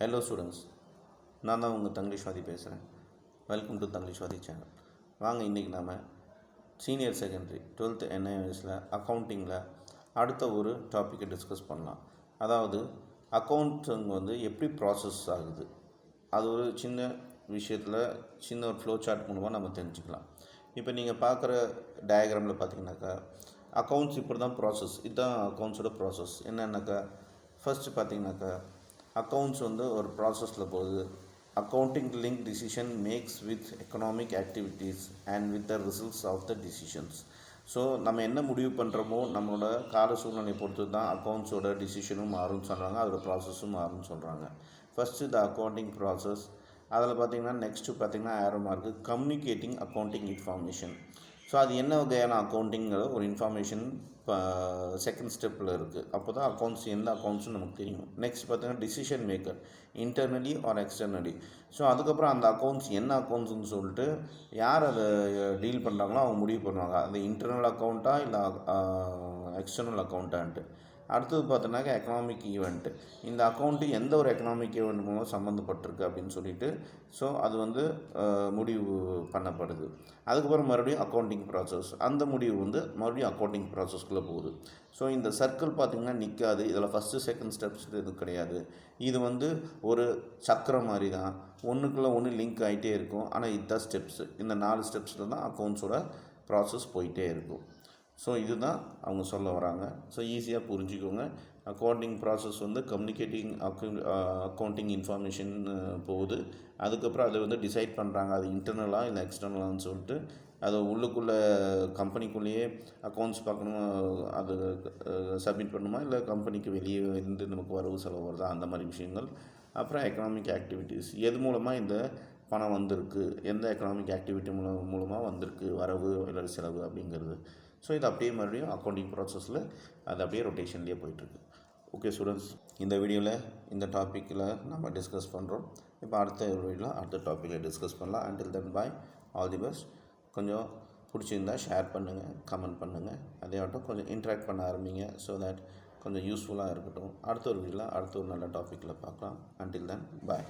Hello students, நான் தான் உங்கள் தங்கிலீஷ்வாதி பேசுகிறேன். வெல்கம் டு தங்கிலீஷ்வாதி சேனல். வாங்க இன்றைக்கி நாம் சீனியர் செகண்டரி 12th NIOSல அக்கௌண்டிங்கில் அடுத்த ஒரு டாப்பிக்கை டிஸ்கஸ் பண்ணலாம். அதாவது அக்கௌண்ட்ஸுங்க வந்து எப்படி ப்ராசஸ் ஆகுது, அது ஒரு சின்ன விஷயத்தில் சின்ன ஒரு ஃப்ளோ சார்ட் மூலமாக நம்ம தெரிஞ்சுக்கலாம். இப்போ நீங்கள் பார்க்குற டயக்ராமில் பார்த்தீங்கன்னாக்கா அக்கௌண்ட்ஸ் இப்படி தான் ப்ராசஸ். இதுதான் அக்கௌண்ட்ஸோட ப்ராசஸ். என்னென்னாக்கா ஃபஸ்ட்டு பார்த்தீங்கன்னாக்கா அக்கௌண்ட்ஸ் வந்து ஒரு ப்ராசஸில் போகுது. Accounting link decision makes with economic activities and with the results of the decisions. So நம்ம என்ன முடிவு பண்ணுறோமோ நம்மளோட கால சூழ்நிலை பொறுத்து தான் அக்கௌண்ட்ஸோட டிசிஷனும் மாறும்னு சொல்கிறாங்க, அதோட ப்ராசஸும் மாறும்னு சொல்கிறாங்க. First the accounting process. அதில் பார்த்திங்கன்னா நெக்ஸ்ட்டு பார்த்திங்கன்னா arrow mark communicating accounting information. So அது என்ன வகையான அக்கௌண்டிங்கிற ஒரு இன்ஃபர்மேஷன் இப்போ செகண்ட் ஸ்டெப்பில் இருக்குது. அப்போ தான் அக்கௌண்ட்ஸ் எந்த அக்கௌண்ட்ஸும் நமக்கு தெரியும். நெக்ஸ்ட் பார்த்தீங்கன்னா decision maker internally or externally. So அதுக்கப்புறம் அந்த அக்கௌண்ட்ஸ் என்ன அக்கௌண்ட்ஸ்னு சொல்லிட்டு யார் அதை டீல் பண்ணுறாங்களோ அவங்க முடிவு பண்ணுவாங்க, அது இன்டர்னல் அக்கௌண்ட்டா இல்லை எக்ஸ்டர்னல் அக்கௌண்ட்டான்ட்டு. அடுத்தது பார்த்தோன்னாக்கா எக்கனாமிக் ஈவெண்ட்டு. இந்த அக்கௌண்ட்டு எந்த ஒரு எக்கனாமிக் ஈவெண்ட் மூலம் சம்மந்தப்பட்டிருக்கு அப்படின்னு சொல்லிட்டு ஸோ அது வந்து முடிவு பண்ணப்படுது. அதுக்கப்புறம் மறுபடியும் அக்கௌண்டிங் ப்ராசஸ், அந்த முடிவு வந்து மறுபடியும் அக்கௌண்டிங் ப்ராசஸ்க்குள்ளே போகுது. ஸோ இந்த சர்க்கிள் பார்த்திங்கன்னா நிற்காது. இதில் ஃபஸ்ட்டு செகண்ட் ஸ்டெப்ஸ் இது கிடையாது. இது வந்து ஒரு சக்கரம் மாதிரி தான், ஒன்றுக்குள்ளே ஒன்று லிங்க் ஆகிட்டே இருக்கும். ஆனால் இதுதான் ஸ்டெப்ஸு. இந்த 4 ஸ்டெப்ஸில் தான் அக்கௌண்ட்ஸோட ப்ராசஸ் போயிட்டே இருக்கும். ஸோ இதுதான் அவங்க சொல்ல வராங்க. ஸோ ஈஸியாக புரிஞ்சுக்கோங்க. அக்கௌண்டிங் ப்ராசஸ் வந்து கம்யூனிகேட்டிங் அக்கௌண்டிங் இன்ஃபர்மேஷன் போகுது. அதுக்கப்புறம் அதை வந்து டிசைட் பண்ணுறாங்க, அது இன்டர்னலாக இல்லை எக்ஸ்டர்னலான்னு சொல்லிட்டு. அது உள்ளுக்குள்ளே கம்பெனிக்குள்ளேயே அக்கௌண்ட்ஸ் பார்க்கணுமா, அது சப்மிட் பண்ணணுமா, இல்லை கம்பெனிக்கு வெளியே இருந்து நமக்கு வரவு செலவு வருதா, அந்த மாதிரி விஷயங்கள். அப்புறம் எக்கனாமிக் ஆக்டிவிட்டீஸ், எது மூலமாக இந்த பணம் வந்திருக்கு, எந்த எக்கனாமிக் ஆக்டிவிட்டி மூலமாக வந்திருக்கு, வரவு இல்லை செலவு அப்படிங்கிறது. ஸோ இது அப்படியே மறுபடியும் அக்கௌண்டிங் ப்ராசஸில் அது அப்படியே ரொட்டேஷன்லேயே போயிட்டுருக்கு. ஓகே ஸ்டூடெண்ட்ஸ், இந்த வீடியோவில் இந்த டாப்பிக்கில் நம்ம டிஸ்கஸ் பண்ணுறோம். இப்போ அடுத்த வீடியோவில் அடுத்த டாப்பிக்கில் டிஸ்கஸ் பண்ணலாம். Until then bye, all the best. கொஞ்சம் பிடிச்சிருந்தால் ஷேர் பண்ணுங்கள், கமெண்ட் பண்ணுங்கள். அதேயாட்டும் கொஞ்சம் இன்ட்ராக்ட் பண்ண ஆரம்பிங்க. ஸோ தட் கொஞ்சம் யூஸ்ஃபுல்லாக இருக்கட்டும். அடுத்த ஒரு வீடியோவில் அடுத்த ஒரு நல்ல டாப்பிக்கில் பார்க்கலாம். அண்டில் தென் பாய்.